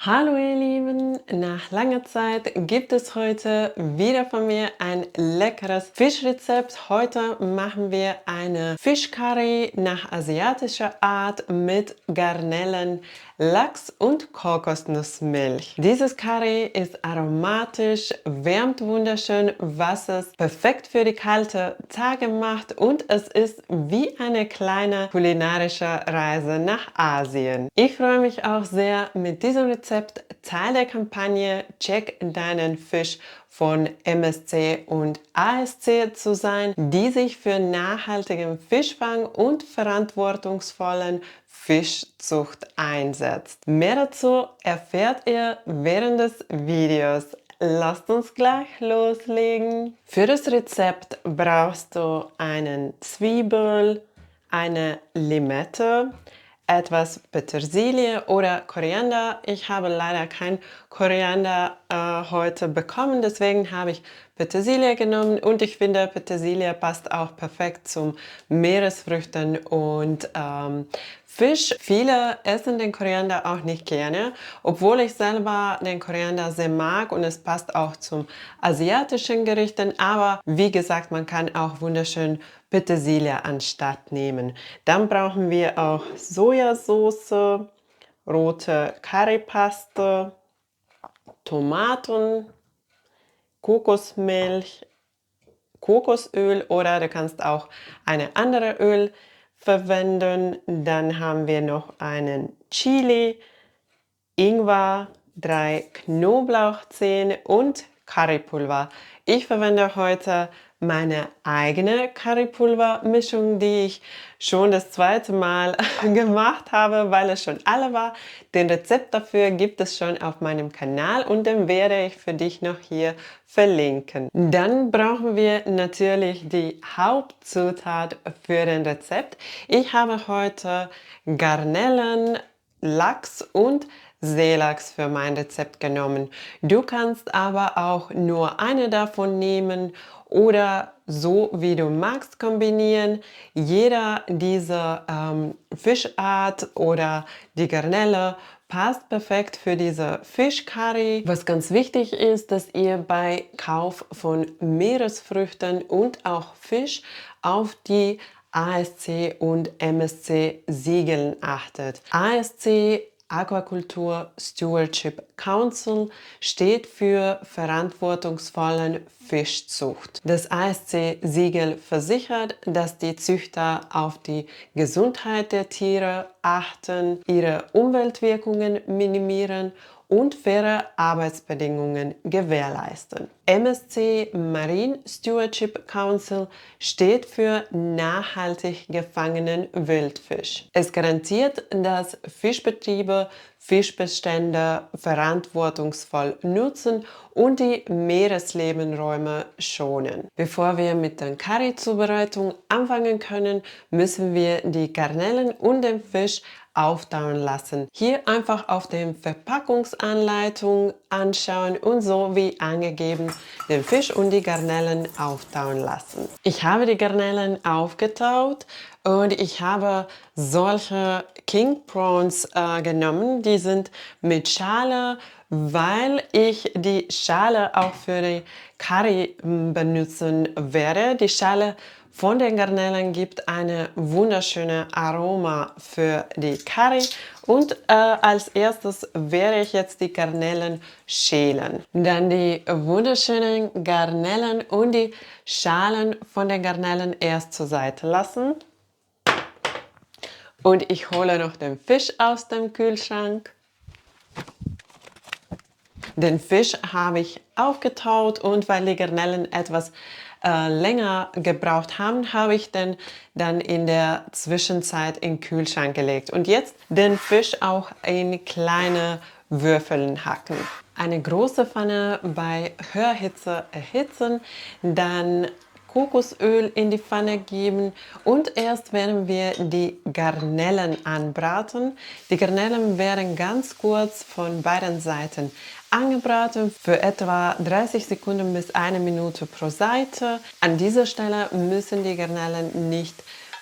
Hallo ihr Lieben, nach langer Zeit gibt es heute wieder von mir ein leckeres Fischrezept. Heute machen wir eine Fischcurry nach asiatischer Art mit Garnelen, Lachs und Kokosnussmilch. Dieses Curry ist aromatisch, wärmt wunderschön, was es perfekt für die kalten Tage macht, und es ist wie eine kleine kulinarische Reise nach Asien. Ich freue mich auch sehr mit diesem Rezept Teil der Kampagne Check deinen Fisch von MSC und ASC zu sein, die sich für nachhaltigen Fischfang und verantwortungsvollen Fischzucht einsetzt. Mehr dazu erfährt ihr während des Videos. Lasst uns gleich loslegen. Für das Rezept brauchst du einen Zwiebel, eine Limette, etwas Petersilie oder Koriander. Ich habe leider kein Koriander heute bekommen, deswegen habe ich Petersilie genommen, und ich finde, Petersilie passt auch perfekt zum Meeresfrüchten und Fisch. Viele essen den Koriander auch nicht gerne, obwohl ich selber den Koriander sehr mag und es passt auch zum asiatischen Gerichten. Aber wie gesagt, man kann auch wunderschön Petersilie anstatt nehmen. Dann brauchen wir auch Sojasauce, rote Currypaste, Tomaten, Kokosmilch, Kokosöl, oder du kannst auch eine andere Öl verwenden. Dann haben wir noch einen Chili, Ingwer, 3 Knoblauchzehen und Currypulver. Ich verwende heute meine eigene Currypulvermischung, die ich schon das zweite Mal gemacht habe, weil es schon alle war. Den Rezept dafür gibt es schon auf meinem Kanal und den werde ich für dich noch hier verlinken. Dann brauchen wir natürlich die Hauptzutat für den Rezept. Ich habe heute Garnelen, Lachs und Seelachs für mein Rezept genommen. Du kannst aber auch nur eine davon nehmen oder so wie du magst kombinieren. Jeder dieser Fischart oder die Garnele passt perfekt für diese Fischcurry. Was ganz wichtig ist, dass ihr bei Kauf von Meeresfrüchten und auch Fisch auf die ASC und MSC Siegeln achtet. ASC, Aquaculture Stewardship Council, steht für verantwortungsvollen Fischzucht. Das ASC-Siegel versichert, dass die Züchter auf die Gesundheit der Tiere achten, ihre Umweltwirkungen minimieren und faire Arbeitsbedingungen gewährleisten. MSC Marine Stewardship Council steht für nachhaltig gefangenen Wildfisch. Es garantiert, dass Fischbetriebe Fischbestände verantwortungsvoll nutzen und die Meereslebenräume schonen. Bevor wir mit der Curry-Zubereitung anfangen können, müssen wir die Garnelen und den Fisch auftauen lassen. Hier einfach auf der Verpackungsanleitung anschauen und so wie angegeben den Fisch und die Garnelen auftauen lassen. Ich habe die Garnelen aufgetaut und ich habe solche King Prawns genommen. Die sind mit Schale, weil ich die Schale auch für die Curry benutzen werde. Die Schale von den Garnelen gibt eine wunderschöne Aroma für die Curry. Und als erstes werde ich jetzt die Garnelen schälen. Dann die wunderschönen Garnelen und die Schalen von den Garnelen erst zur Seite lassen. Und ich hole noch den Fisch aus dem Kühlschrank. Den Fisch habe ich aufgetaut, und weil die Garnelen etwas länger gebraucht haben, habe ich den dann in der Zwischenzeit in den Kühlschrank gelegt. Und jetzt den Fisch auch in kleine Würfeln hacken. Eine große Pfanne bei Höherhitze erhitzen, dann Kokosöl in die Pfanne geben und erst werden wir die Garnelen anbraten. Die Garnelen werden ganz kurz von beiden Seiten angebraten für etwa 30 Sekunden bis 1 Minute pro Seite. An dieser Stelle müssen die Garnelen nicht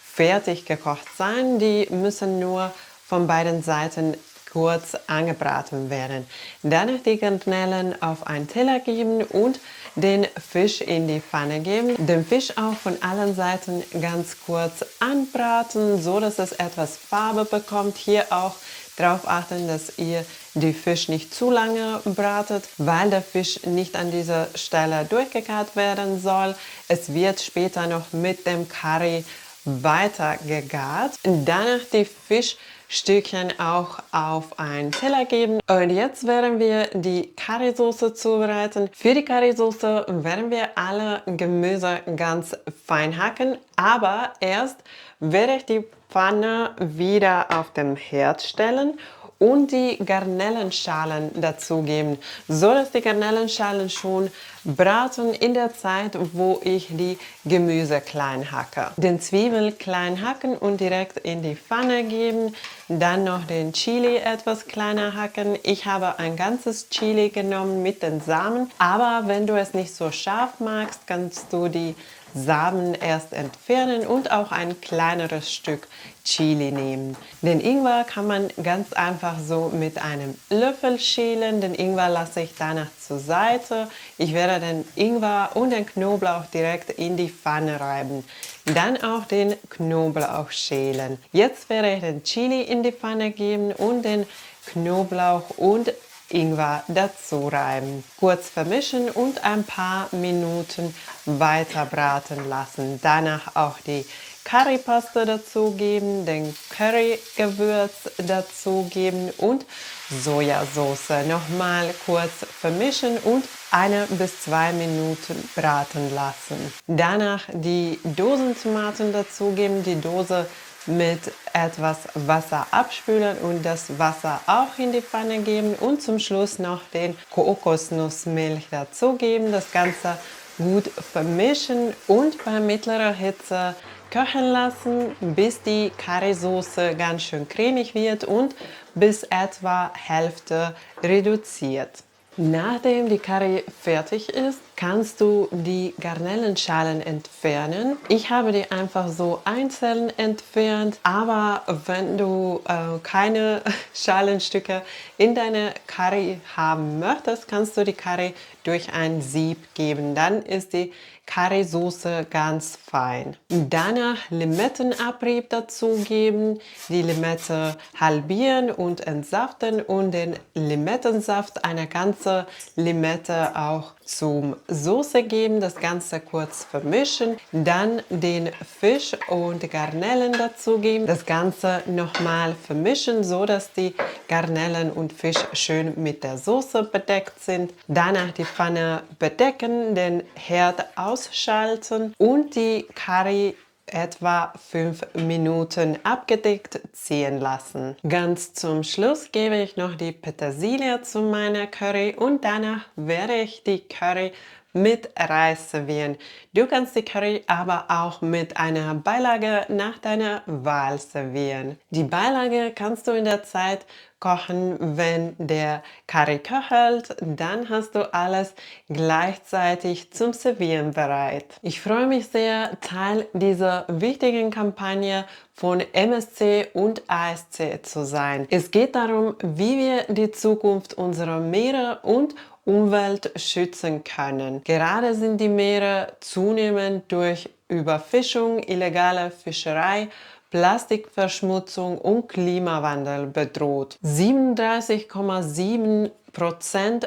fertig gekocht sein, die müssen nur von beiden Seiten kurz angebraten werden. Danach die Garnelen auf einen Teller geben und den Fisch in die Pfanne geben. Den Fisch auch von allen Seiten ganz kurz anbraten, so dass es etwas Farbe bekommt. Hier auch darauf achten, dass ihr die Fisch nicht zu lange bratet, weil der Fisch nicht an dieser Stelle durchgegart werden soll. Es wird später noch mit dem Curry weiter gegart. Danach die Fischstückchen auch auf einen Teller geben. Und jetzt werden wir die Currysoße zubereiten. Für die Currysoße werden wir alle Gemüse ganz fein hacken, aber erst werde ich die Pfanne wieder auf dem Herd stellen und die Garnelenschalen dazugeben, so dass die Garnelenschalen schon braten in der Zeit, wo ich die Gemüse klein hacke. Den Zwiebel klein hacken und direkt in die Pfanne geben, dann noch den Chili etwas kleiner hacken. Ich habe ein ganzes Chili genommen mit den Samen, aber wenn du es nicht so scharf magst, kannst du die Samen erst entfernen und auch ein kleineres Stück Chili nehmen. Den Ingwer kann man ganz einfach so mit einem Löffel schälen. Den Ingwer lasse ich danach zur Seite. Ich werde den Ingwer und den Knoblauch direkt in die Pfanne reiben. Dann auch den Knoblauch schälen. Jetzt werde ich den Chili in die Pfanne geben und den Knoblauch und Ingwer dazu reiben. Kurz vermischen und ein paar Minuten weiter braten lassen. Danach auch die Currypaste dazugeben, den Currygewürz dazugeben und Sojasauce. Nochmal kurz vermischen und 1 bis 2 Minuten braten lassen. Danach die Dosentomaten dazugeben, die Dose mit etwas Wasser abspülen und das Wasser auch in die Pfanne geben und zum Schluss noch den Kokosnussmilch dazugeben. Das Ganze gut vermischen und bei mittlerer Hitze köcheln lassen, bis die Currysoße ganz schön cremig wird und bis etwa Hälfte reduziert. Nachdem die Curry fertig ist, kannst du die Garnelenschalen entfernen. Ich habe die einfach so einzeln entfernt, aber wenn du keine Schalenstücke in deine Curry haben möchtest, kannst du die Curry durch ein Sieb geben. Dann ist die Currysoße ganz fein. Danach Limettenabrieb dazugeben, die Limette halbieren und entsaften und den Limettensaft, eine ganze Limette auch zum Soße geben, das Ganze kurz vermischen, dann den Fisch und Garnelen dazugeben, das Ganze nochmal vermischen, so dass die Garnelen und Fisch schön mit der Soße bedeckt sind. Danach die Pfanne bedecken, den Herd ausschalten und die Curry etwa 5 Minuten abgedeckt ziehen lassen. Ganz zum Schluss gebe ich noch die Petersilie zu meiner Curry und danach werde ich die Curry mit Reis servieren. Du kannst die Curry aber auch mit einer Beilage nach deiner Wahl servieren. Die Beilage kannst du in der Zeit kochen, wenn der Curry köchelt, dann hast du alles gleichzeitig zum Servieren bereit. Ich freue mich sehr, Teil dieser wichtigen Kampagne von MSC und ASC zu sein. Es geht darum, wie wir die Zukunft unserer Meere und Umwelt schützen können. Gerade sind die Meere zunehmend durch Überfischung, illegale Fischerei, Plastikverschmutzung und Klimawandel bedroht. 37,7%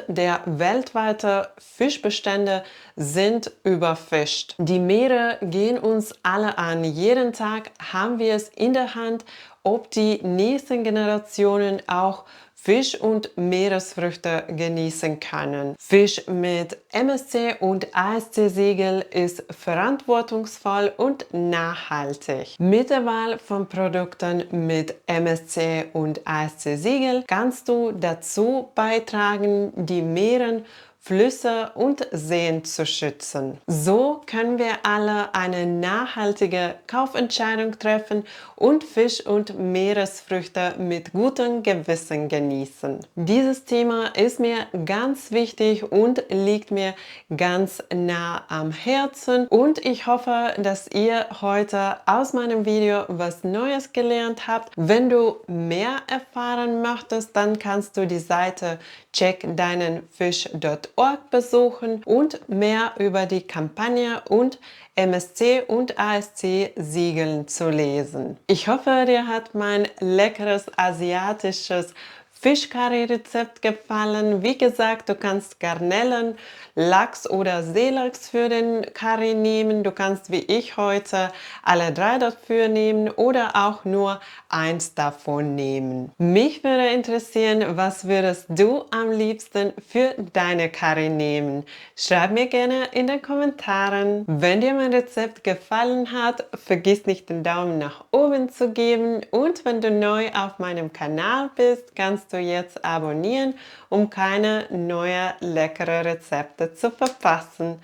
der weltweiten Fischbestände sind überfischt. Die Meere gehen uns alle an. Jeden Tag haben wir es in der Hand, ob die nächsten Generationen auch Fisch und Meeresfrüchte genießen können. Fisch mit MSC und ASC-Siegel ist verantwortungsvoll und nachhaltig. Mit der Wahl von Produkten mit MSC und ASC-Siegel kannst du dazu beitragen, die Meere Flüsse und Seen zu schützen. So können wir alle eine nachhaltige Kaufentscheidung treffen und Fisch und Meeresfrüchte mit gutem Gewissen genießen. Dieses Thema ist mir ganz wichtig und liegt mir ganz nah am Herzen und ich hoffe, dass ihr heute aus meinem Video was Neues gelernt habt. Wenn du mehr erfahren möchtest, dann kannst du die Seite checkdeinenfisch.org besuchen und mehr über die Kampagne und MSC und ASC Siegeln zu lesen. Ich hoffe, dir hat mein leckeres asiatisches Fischcurry-Rezept gefallen. Wie gesagt, du kannst Garnelen, Lachs oder Seelachs für den Curry nehmen. Du kannst wie ich heute alle drei dafür nehmen oder auch nur eins davon nehmen. Mich würde interessieren, was würdest du am liebsten für deine Curry nehmen? Schreib mir gerne in den Kommentaren. Wenn dir mein Rezept gefallen hat, vergiss nicht den Daumen nach oben zu geben und wenn du neu auf meinem Kanal bist, kannst du jetzt abonnieren, um keine neuen leckeren Rezepte zu verpassen.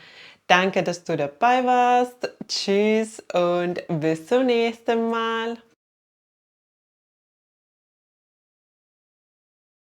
Danke, dass du dabei warst. Tschüss und bis zum nächsten Mal.